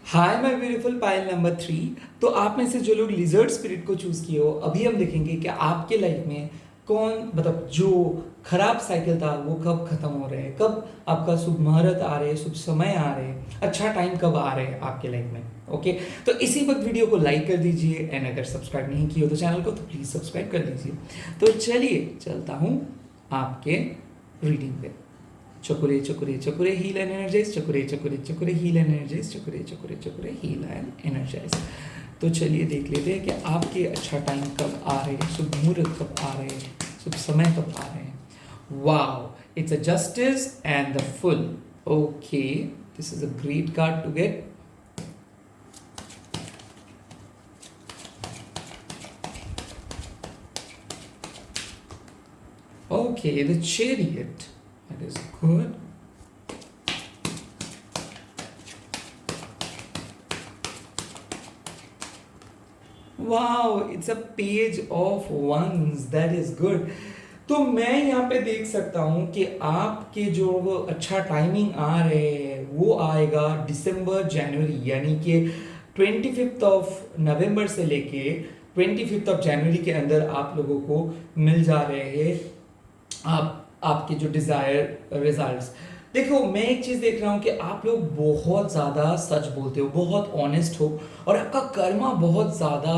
Hi my beautiful pile number 3। तो आप में से जो लोग लिजर्ड स्पिरिट को चूज किए हो, अभी हम देखेंगे कि आपके लाइफ में कौन मतलब जो खराब साइकिल था वो कब खत्म हो रहे हैं, कब आपका शुभ मुहूर्त आ रहे हैं, शुभ समय आ रहे हैं, अच्छा टाइम कब आ रहे हैं आपके लाइफ में। ओके, तो इसी वक्त वीडियो को लाइक कर दीजिए एंड अगर सब्सक्राइब नहीं किया हो तो चैनल को तो प्लीज सब्सक्राइब कर दीजिए। तो चलिए चलता हूँ आपके रीडिंग पे। चकुरे चकुरे चकुरे हील एंड एनर्जाइज, चकुरे चकुरे चकुरे हील एंड एनर्जाइज, चकुरे चकुरे चकुरे हील एंड एनर्जाइज। तो चलिए देख लेते हैं कि आपके अच्छा टाइम कब आ रहे हैं, शुभ मुहूर्त कब आ रहे हैं, शुभ समय कब आ रहे हैं। Wow, it's a justice and the fool. Okay, this is a great card to get. Okay, the chariot. That is good. Wow, it's a page of wands. That is good. तो मैं यहाँ पे देख सकता हूँ कि आपके जो अच्छा टाइमिंग आ रहे हैं वो आएगा दिसंबर जनवरी, यानी कि 25 ऑफ नवंबर से लेके 25 ऑफ जनवरी के अंदर आप लोगों को मिल जा रहे हैं आपके जो डिजायर रिजल्ट्स। देखो, मैं एक चीज देख रहा हूं कि आप लोग बहुत ज्यादा सच बोलते हो, बहुत ऑनेस्ट हो और आपका कर्मा बहुत ज्यादा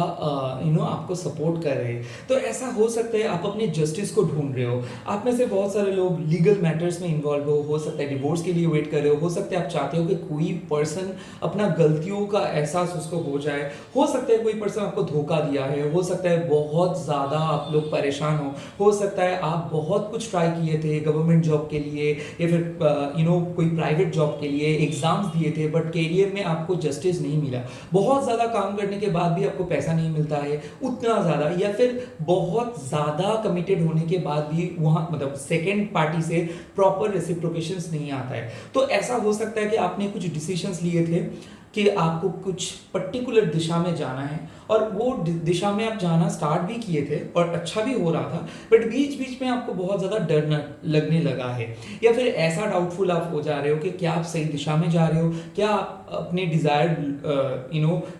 आपको सपोर्ट कर रहे हैं। तो ऐसा हो सकता है आप अपने जस्टिस को ढूंढ रहे हो। आप में से बहुत सारे लोग लीगल मैटर्स में इन्वॉल्व हो सकता है डिवोर्स के लिए वेट कर रहे हो सकता है आप चाहते हो कि कोई पर्सन अपना गलतियों का एहसास उसको हो सकता है कोई पर्सन आपको धोखा दिया है, हो सकता है बहुत ज्यादा आप लोग परेशान हो सकता है आप बहुत कुछ ट्राई किए थे गवर्नमेंट जॉब के लिए या फिर कोई प्राइवेट जॉब के लिए एग्जाम्स दिए थे बट करियर में आपको जस्टिस नहीं मिला। बहुत ज़्यादा काम करने के बाद भी आपको पैसा नहीं मिलता है उतना ज़्यादा, या फिर बहुत ज़्यादा कमिटेड होने के बाद भी वहाँ मतलब सेकेंड पार्टी से प्रॉपर रेसिप्रोकेशंस नहीं आता है। तो ऐसा हो सकता है कि आपने कुछ डिसीजंस लिए थे कि आपको कुछ पर्टिकुलर दिशा में जाना है और वो दिशा में आप जाना स्टार्ट भी किए थे और अच्छा भी हो रहा था, बट बीच बीच में आपको बहुत ज़्यादा डर लगने लगा है या फिर ऐसा डाउटफुल आप हो जा रहे हो कि क्या आप सही दिशा में जा रहे हो, क्या आप अपने डिजायर्ड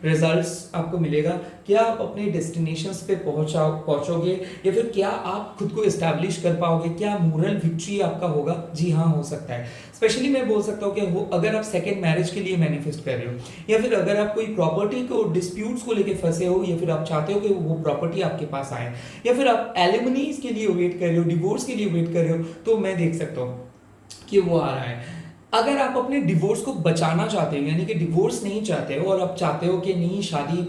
रिजल्ट्स आपको मिलेगा, क्या आप अपने डेस्टिनेशंस पे पहुंचोगे या फिर क्या आप खुद को इस्टेब्लिश कर पाओगे, क्या मोरल विक्ट्री आपका होगा। जी हाँ, हो सकता है। स्पेशली मैं बोल सकता हूँ कि अगर आप सेकेंड मैरिज के लिए मैनिफेस्ट कर रहे हो या फिर अगर आप कोई प्रॉपर्टी को डिस्प्यूट्स को लेके फंसे हो या फिर आप चाहते हो कि वो प्रॉपर्टी आपके पास आए या फिर आप एलिमनीज के लिए वेट कर रहे हो, डिवोर्स के लिए वेट कर रहे हो, तो मैं देख सकता हूँ कि वो आ रहा है। अगर आप अपने डिवोर्स को बचाना चाहते हो, यानी कि डिवोर्स नहीं चाहते हो और आप चाहते हो कि नहीं शादी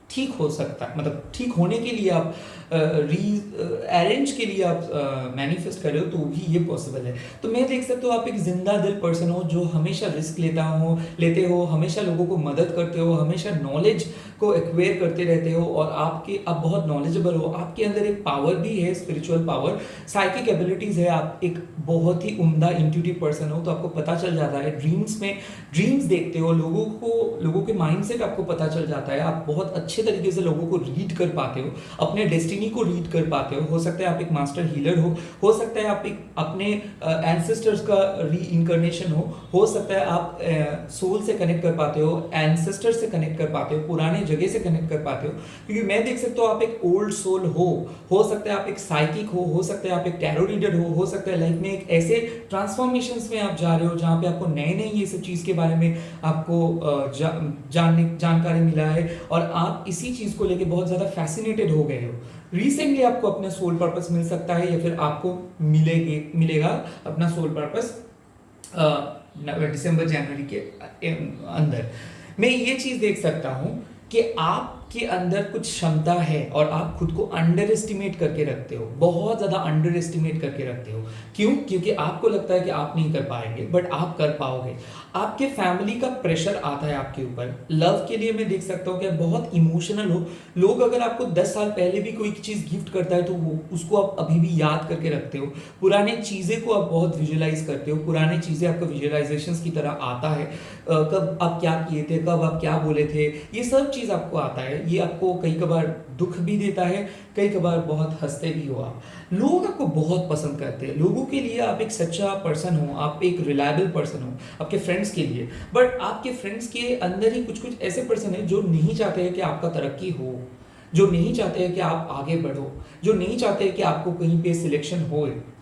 ठीक हो सकता है, मतलब ठीक होने के लिए आप अरेंज के लिए आप मैनिफेस्ट कर रहे हो तो भी ये पॉसिबल है। तो मैं देख सकता हूँ आप एक जिंदा दिल पर्सन हो जो हमेशा रिस्क लेते हो, हमेशा लोगों को मदद करते हो, हमेशा नॉलेज को एक्वायर करते रहते हो और आप बहुत नॉलेजेबल हो। आपके अंदर एक पावर भी है, स्पिरिचुअल पावर, साइकिक एबिलिटीज है, आप एक बहुत ही उम्दा इंट्यूटिव पर्सन हो। तो आपको पता चल जाता है ड्रीम्स देखते हो, लोगों के माइंडसेट आपको पता चल जाता है, आप बहुत अच्छे तरीके से लोगों को रीड कर पाते हो, अपने डेस्टिनी को रीड कर पाते हो सकता है आप एक मास्टर हीलर हो सकता है आप एक अपने एंसेस्टर्स का री इंcarnation हो सकता है आप सोल से कनेक्ट कर पाते हो, एंसेस्टर से कनेक्ट कर पाते हो, पुराने जगह से कनेक्ट कर पाते हो। क्योंकि मैं देख सकता हूँ आप एक ओल्ड सोल हो सकता है आप एक साइकिक हो सकता है आप एक टैरो रीडर हो सकता है लाइफ में एक ऐसे ट्रांसफॉर्मेशंस में आप जा रहे हो जहाँ पे आपको नए नए ये सब चीज़ के बारे में आपको जानकारी मिला है और आप इसी चीज़ को लेके बहुत ज़्यादा फैसिनेटेड हो गए हो। रिसेंटली आपको अपना सोल पर्पस मिल सकता है या फिर आपको मिलेगा अपना सोल पर्पस दिसंबर जनवरी के अंदर। मैं ये चीज़ देख सकता हूँ कि आपके अंदर कुछ क्षमता है और आप खुद को अंडर एस्टिमेट करके रखते हो, बहुत ज़्यादा अंडर एस्टिमेट करके रखते हो। क्यों? क्योंकि आपको लगता है कि आप नहीं कर पाएंगे बट आप कर पाओगे। आपके फैमिली का प्रेशर आता है आपके ऊपर। लव के लिए मैं देख सकता हूँ कि आप बहुत इमोशनल हो। लोग अगर आपको 10 साल पहले भी कोई चीज़ गिफ्ट करता है तो वो उसको आप अभी भी याद करके रखते हो। पुराने चीज़ें को आप बहुत विजुअलाइज करते हो, पुराने चीज़ें आपको विजुअलाइजेशंस की तरह आता है। कब आप क्या किए थे, कब आप क्या बोले थे, ये सब चीज़ आपको आता है। ये आपको कई बार दुख भी देता है, कई कबार बहुत हंसते भी हो आप। लोग आपको बहुत पसंद करते हैं, लोगों के लिए आप एक सच्चा पर्सन हो, आप एक रिलायबल पर्सन हो आपके फ्रेंड्स के लिए। बट आपके फ्रेंड्स के अंदर ही कुछ कुछ ऐसे पर्सन हैं जो नहीं चाहते हैं कि आपका तरक्की जो नहीं चाहते हैं कि आप आगे बढ़ो, जो नहीं चाहते हैं कि आपको कहीं पे सिलेक्शन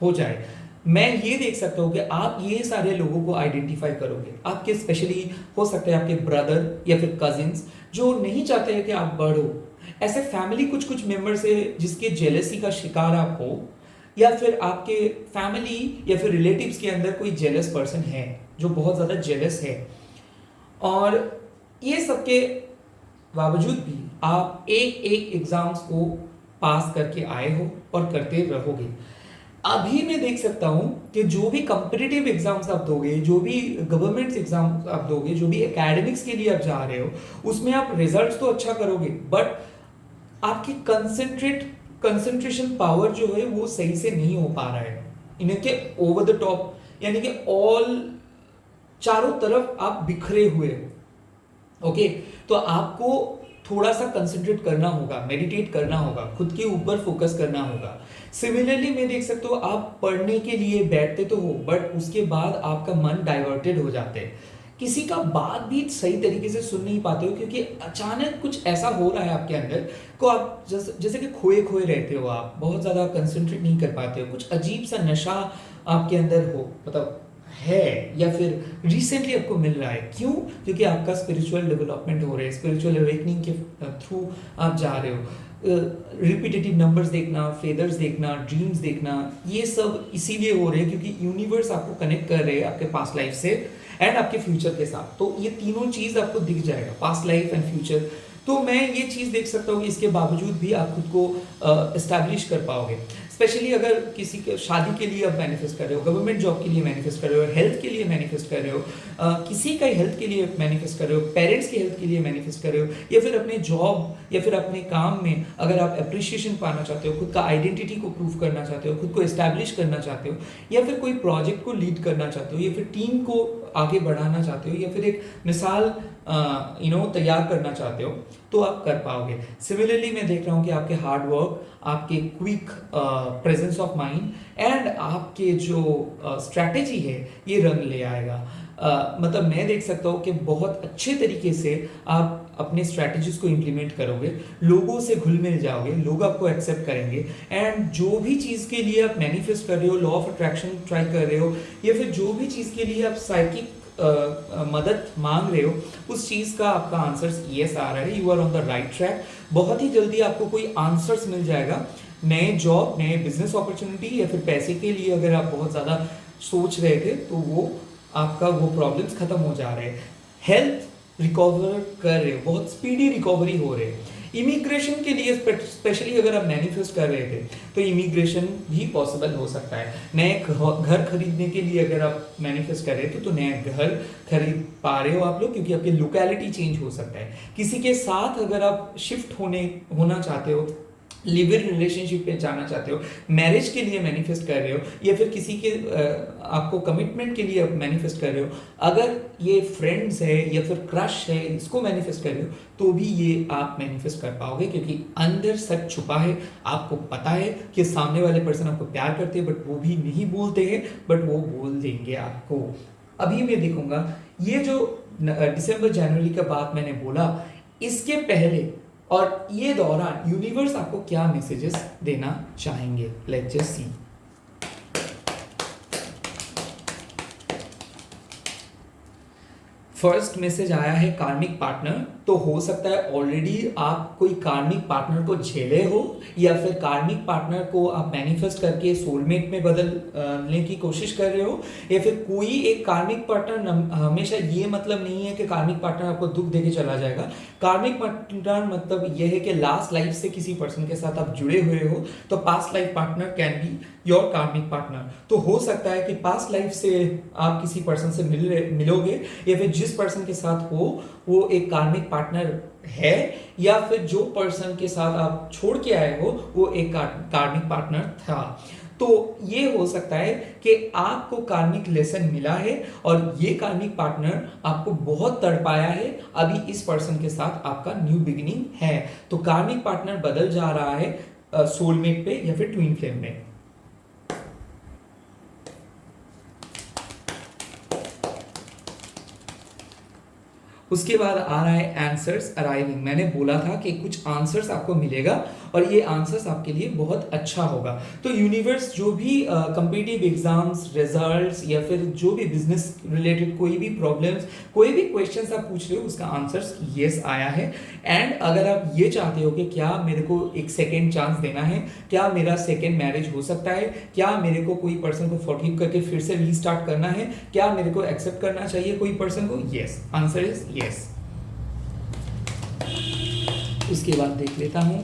हो जाए। मैं ये देख सकता हूँ कि आप ये सारे लोगों को आइडेंटिफाई करोगे। आपके स्पेशली हो सकते हैं आपके ब्रदर या फिर कजिन्स जो नहीं चाहते हैं कि आप बढ़ो। ऐसे फैमिली कुछ कुछ मेंबर्स है जिसके जेलसी का शिकार आप हो, या फिर आपके फैमिली या फिर रिलेटिव्स के अंदर कोई जेलस पर्सन है जो बहुत ज़्यादा जेलस है। और ये सबके बावजूद भी आप एक एक एग्जाम्स को पास करके आए हो और करते रहोगे। अभी मैं देख सकता हूं कि जो भी कॉम्पिटिटिव एग्जाम्स आप दोगे, जो भी गवर्नमेंट एग्जाम आप दोगे, जो भी एकेडमिक्स के लिए आप जा रहे हो, उसमें आप रिजल्ट्स तो अच्छा करोगे, बट आपकी कंसंट्रेशन पावर जो है वो सही से नहीं हो पा रहा है। इनके ओवर द टॉप यानी कि ऑल चारों तरफ आप बिखरे हुए हो। ओके, तो आपको थोड़ा सा कंसंट्रेट करना होगा, मेडिटेट करना होगा, खुद के ऊपर फोकस करना होगा। सिमिलरली मैं देख सकता हूँ आप पढ़ने के लिए बैठते तो हो, बट उसके बाद आपका मन डाइवर्टेड हो जाते हैं, किसी का बात भी सही तरीके से सुन नहीं पाते हो, क्योंकि अचानक कुछ ऐसा हो रहा है आपके अंदर को आप जैसे कि खोए खोए रहते हो, आप बहुत ज़्यादा कंसंट्रेट नहीं कर पाते हो, कुछ अजीब सा नशा आपके अंदर हो मतलब है, या फिर रिसेंटली आपको मिल रहा है। क्यों? क्योंकि आपका स्पिरिचुअल डेवलपमेंट हो रहा है, स्पिरिचुअल अवेकनिंग के थ्रू आप जा रहे हो। रिपीटेटिव नंबर्स देखना, फेदर्स देखना, ड्रीम्स देखना, ये सब इसीलिए हो रहे हैं क्योंकि यूनिवर्स आपको कनेक्ट कर रहे हैं आपके पास्ट लाइफ से एंड आपके फ्यूचर के साथ। तो ये तीनों चीज आपको दिख जाएगा, पास्ट लाइफ एंड फ्यूचर। तो मैं ये चीज देख सकता हूँ कि इसके बावजूद भी आप खुद को एस्टैब्लिश कर पाओगे। स्पेशली अगर किसी के शादी के लिए आप मैनिफेस्ट कर रहे हो, गवर्नमेंट जॉब के लिए मैनिफेस्ट कर रहे हो, हेल्थ के लिए मैनिफेस्ट कर रहे हो, किसी का हेल्थ के लिए मैनिफेस्ट कर रहे हो, पेरेंट्स के हेल्थ के लिए मैनिफेस्ट कर रहे हो, या फिर अपने जॉब या फिर अपने काम में अगर आप अप्रिशिएशन पाना चाहते हो, खुद का आइडेंटिटी को प्रूव करना चाहते हो, खुद को एस्टैब्लिश करना चाहते हो, या फिर कोई प्रोजेक्ट को लीड करना चाहते हो, या फिर टीम को आगे बढ़ाना चाहते हो, या फिर एक मिसाल तैयार करना चाहते हो, तो आप कर पाओगे। सिमिलरली मैं देख रहा हूँ कि आपके हार्ड वर्क, आपके quick presence of mind and आपके जो स्ट्रैटेजी है ये रंग ले आएगा। मतलब मैं देख सकता हूँ कि बहुत अच्छे तरीके से आप अपने स्ट्रैटेजीज को इम्प्लीमेंट करोगे, लोगों से घुल मिल जाओगे, लोग आपको एक्सेप्ट करेंगे, एंड जो भी चीज़ के लिए आप मैनिफेस्ट कर रहे हो, लॉ ऑफ अट्रैक्शन ट्राई कर रहे हो, या फिर जो भी चीज़ के लिए आप साइकिक मदद मांग रहे हो, उस चीज़ का आपका आंसर्स यस आ रहा है। You are on the right track. बहुत ही जल्दी आपको कोई आंसर्स मिल जाएगा, नए जॉब, नए बिजनेस अपॉर्चुनिटी, या फिर पैसे के लिए अगर आप बहुत ज़्यादा सोच रहे थे तो वो आपका वो प्रॉब्लम्स खत्म हो जा रहे हैं। हेल्थ रिकवर कर रहे हो, बहुत स्पीडी रिकवरी हो रहे है। इमिग्रेशन के लिए स्पेशली अगर आप मैनिफेस्ट कर रहे थे तो इमिग्रेशन भी पॉसिबल हो सकता है। नए घर खरीदने के लिए अगर आप मैनिफेस्ट कर रहे थे तो नया घर खरीद पा रहे हो आप लोग, क्योंकि आपकी लोकेलिटी चेंज हो सकता है। किसी के साथ अगर आप शिफ्ट होना चाहते हो, लिव इन रिलेशनशिप पे जाना चाहते हो, मैरिज के लिए मैनिफेस्ट कर रहे हो, या फिर किसी के आपको कमिटमेंट के लिए आप मैनिफेस्ट कर रहे हो, अगर ये फ्रेंड्स है या फिर क्रश है, इसको मैनिफेस्ट कर रहे हो, तो भी ये आप मैनिफेस्ट कर पाओगे, क्योंकि अंदर सच छुपा है। आपको पता है कि सामने वाले पर्सन आपको प्यार करते हैं, बट वो भी नहीं बोलते हैं, बट वो बोल देंगे आपको। अभी मैं देखूंगा ये जो दिसंबर जनवरी का बात मैंने बोला, इसके पहले और ये दौरान यूनिवर्स आपको क्या मैसेजेस देना चाहेंगे। Let's just see. First message आया है कार्मिक पार्टनर। तो हो सकता है ऑलरेडी आप कोई कार्मिक पार्टनर को झेले हो, या फिर कार्मिक पार्टनर को आप मैनिफेस्ट करके सोलमेट में बदलने की कोशिश कर रहे हो, या फिर कोई एक कार्मिक पार्टनर, हमेशा ये मतलब नहीं है कि कार्मिक पार्टनर आपको दुख देके चला जाएगा। कार्मिक पार्टनर मतलब ये है कि लास्ट लाइफ से किसी पर्सन के साथ आप जुड़े हुए हो, तो past life partner can be your कार्मिक पार्टनर। तो हो सकता है कि पास्ट लाइफ से आप किसी पर्सन से मिलोगे, या फिर जिस पर्सन के साथ हो वो एक कार्मिक पार्टनर है, या फिर जो पर्सन के साथ आप छोड़ के आए हो वो एक कार्मिक पार्टनर था। तो ये हो सकता है कि आपको कार्मिक लेसन मिला है और ये कार्मिक पार्टनर आपको बहुत तड़पाया है, अभी इस पर्सन के साथ आपका न्यू बिगिनिंग है। तो कार्मिक पार्टनर बदल जा रहा है सोलमेट पे या फिर ट्विन फ्लेम में। उसके बाद आ रहा है आंसर्स अराइविंग। मैंने बोला था कि कुछ आंसर्स आपको मिलेगा और ये आंसर्स आपके लिए बहुत अच्छा होगा। तो यूनिवर्स जो भी कम्पिटिटिव एग्जाम्स रिजल्ट्स या फिर जो भी बिजनेस रिलेटेड कोई भी प्रॉब्लम्स, कोई भी क्वेश्चंस आप पूछ रहे हो उसका आंसर्स यस आया है। एंड अगर आप ये चाहते हो कि क्या मेरे को एक सेकेंड चांस देना है, क्या मेरा सेकेंड मैरिज हो सकता है, क्या मेरे को कोई पर्सन को फॉरगिव करके फिर से रीस्टार्ट करना है, क्या मेरे को एक्सेप्ट करना चाहिए कोई पर्सन को, यस, आंसर इज यस। उसके बाद देख लेता हूं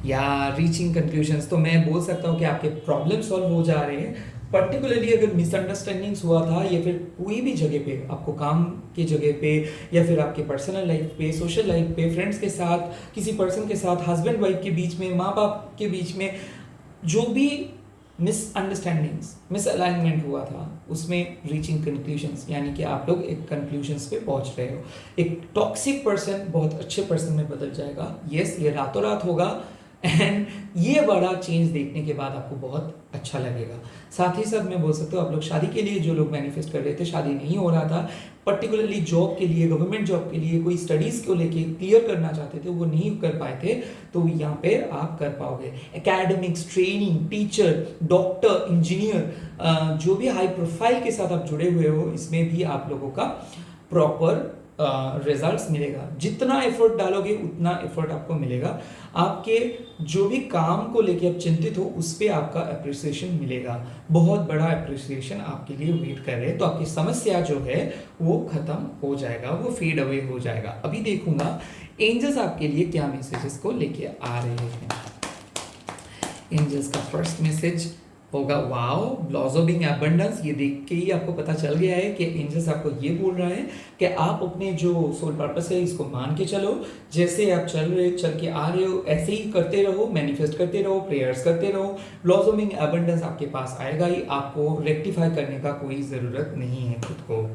या रीचिंग कंक्लूजन्स। तो मैं बोल सकता हूं कि आपके प्रॉब्लम सॉल्व हो जा रहे हैं। पर्टिकुलरली अगर मिसअंडरस्टैंडिंग्स हुआ था या फिर कोई भी जगह पे, आपको काम की जगह पे या फिर आपके पर्सनल लाइफ पे, सोशल लाइफ पे, फ्रेंड्स के साथ, किसी पर्सन के साथ, हस्बैंड वाइफ के बीच में, माँ बाप के बीच में, जो भी मिसअंडरस्टैंडिंग्स, मिसअलाइनमेंट हुआ था, उसमें रीचिंग कंक्लूजन्स, यानी कि आप लोग एक कंक्लूजन्स पे पहुंच रहे हो। एक टॉक्सिक पर्सन बहुत अच्छे पर्सन में बदल जाएगा। यस, ये रातों रात होगा एंड ये बड़ा चेंज देखने के बाद आपको बहुत अच्छा लगेगा। साथ ही साथ मैं बोल सकता हूँ आप लोग शादी के लिए जो लोग मैनिफेस्ट कर रहे थे, शादी नहीं हो रहा था, पर्टिकुलरली जॉब के लिए, गवर्नमेंट जॉब के लिए, कोई स्टडीज को लेके क्लियर करना चाहते थे, वो नहीं कर पाए थे, तो यहाँ पे आप कर पाओगे। Academics, training, teacher, doctor, engineer, जो भी हाई प्रोफाइल के साथ आप जुड़े हुए हो, इसमें भी आप लोगों का प्रॉपर रिजल्ट्स मिलेगा। जितना एफर्ट डालोगे उतना एफर्ट आपको मिलेगा। आपके जो भी काम को लेके आप चिंतित हो उस पर आपका अप्रिसिएशन मिलेगा। बहुत बड़ा अप्रिसिएशन आपके लिए वेट कर रहे हैं। तो आपकी समस्या जो है वो खत्म हो जाएगा, वो फेड अवे हो जाएगा। अभी देखूंगा एंजल्स आपके लिए क्या मैसेजेस को लेके आ रहे हैं। एंजल्स का फर्स्ट मैसेज होगा वाओ, ब्लॉसमिंग एबंडेंस। ये देख के ही आपको पता चल गया है कि एंजल्स आपको ये बोल रहा है कि आप अपने जो सोल पर्पस है इसको मान के चलो। जैसे आप चल के आ रहे हो ऐसे ही करते रहो, मैनिफेस्ट करते रहो, प्रेयर्स करते रहो। ब्लॉसमिंग एबंडेंस आपके पास आएगा ही। आपको रेक्टिफाई करने का कोई ज़रूरत नहीं है खुद को।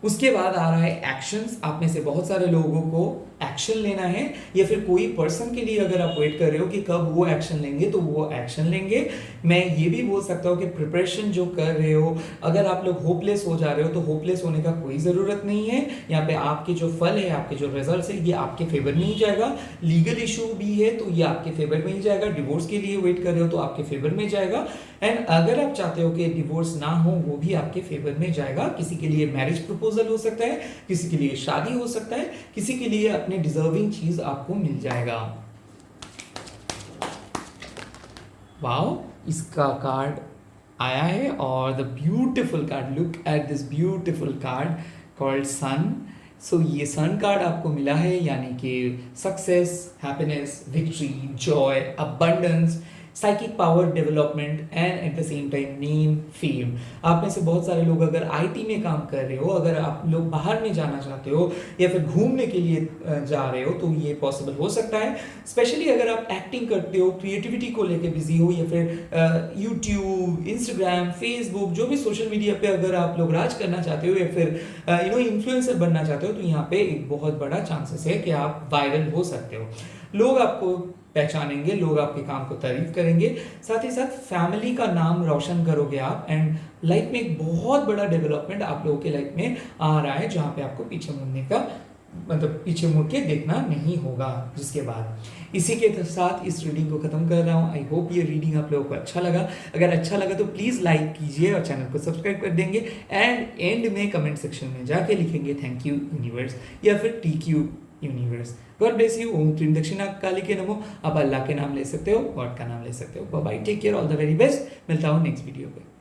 उसके बाद आ रहा है एक्शंस। आप में से बहुत सारे लोगों को एक्शन लेना है या फिर कोई पर्सन के लिए अगर आप वेट कर रहे हो कि कब वो एक्शन लेंगे, तो वो एक्शन लेंगे। मैं ये भी बोल सकता हूँ कि प्रिपरेशन जो कर रहे हो, अगर आप लोग होपलेस हो जा रहे हो तो होपलेस होने का कोई ज़रूरत नहीं है। यहाँ पे आपके जो फल है, आपके जो रिजल्ट है, ये आपके फेवर में ही जाएगा। लीगल इशू भी है तो ये आपके फेवर में ही जाएगा। डिवोर्स के लिए वेट कर रहे हो तो आपके फेवर में जाएगा। एंड अगर आप चाहते हो कि डिवोर्स ना हो, वो भी आपके फेवर में जाएगा। किसी के लिए मैरिज प्रपोजल हो सकता है, किसी के लिए शादी हो सकता है, किसी के लिए अपने डिजर्विंग चीज आपको मिल जाएगा। वाओ, इसका कार्ड आया है और the beautiful card, look at this beautiful card called sun. So ये सन कार्ड आपको मिला है, यानी कि success, happiness, victory, joy, abundance, psychic power development and at the same time name, fame. आप में से बहुत सारे लोग अगर आईटी में काम कर रहे हो, अगर आप लोग बाहर में जाना चाहते हो या फिर घूमने के लिए जा रहे हो, तो ये पॉसिबल हो सकता है। स्पेशली अगर आप एक्टिंग करते हो, क्रिएटिविटी को लेके बिजी हो, या फिर यूट्यूब, इंस्टाग्राम, फेसबुक, जो भी सोशल मीडिया पे अगर आप लोग राज करना चाहते हो या फिर इन्फ्लुएंसर बनना चाहते हो, तो यहाँ पे एक बहुत बड़ा चांसेस है कि आप वायरल हो सकते हो। लोग आपको पहचानेंगे, लोग आपके काम को तारीफ करेंगे। साथ ही साथ फैमिली का नाम रोशन करोगे आप। एंड लाइफ में एक बहुत बड़ा डेवलपमेंट आप लोगों के लाइफ में आ रहा है, जहाँ पे आपको पीछे मुड़ने का मतलब पीछे मुड़ के देखना नहीं होगा। जिसके बाद इसी के साथ इस रीडिंग को खत्म कर रहा हूँ। आई होप ये रीडिंग आप लोगों को अच्छा लगा। अगर अच्छा लगा तो प्लीज़ लाइक कीजिए और चैनल को सब्सक्राइब कर देंगे। एंड में कमेंट सेक्शन में जाके लिखेंगे थैंक यू यूनिवर्स या फिर TQ universe. God bless you. Om क्रीम दक्षिणा काली के नमो। आप अल्लाह के नाम ले सकते हो, गॉड का नाम ले सकते हो। Bye bye, take care, all the very best. मिलता हूँ नेक्स्ट वीडियो पे।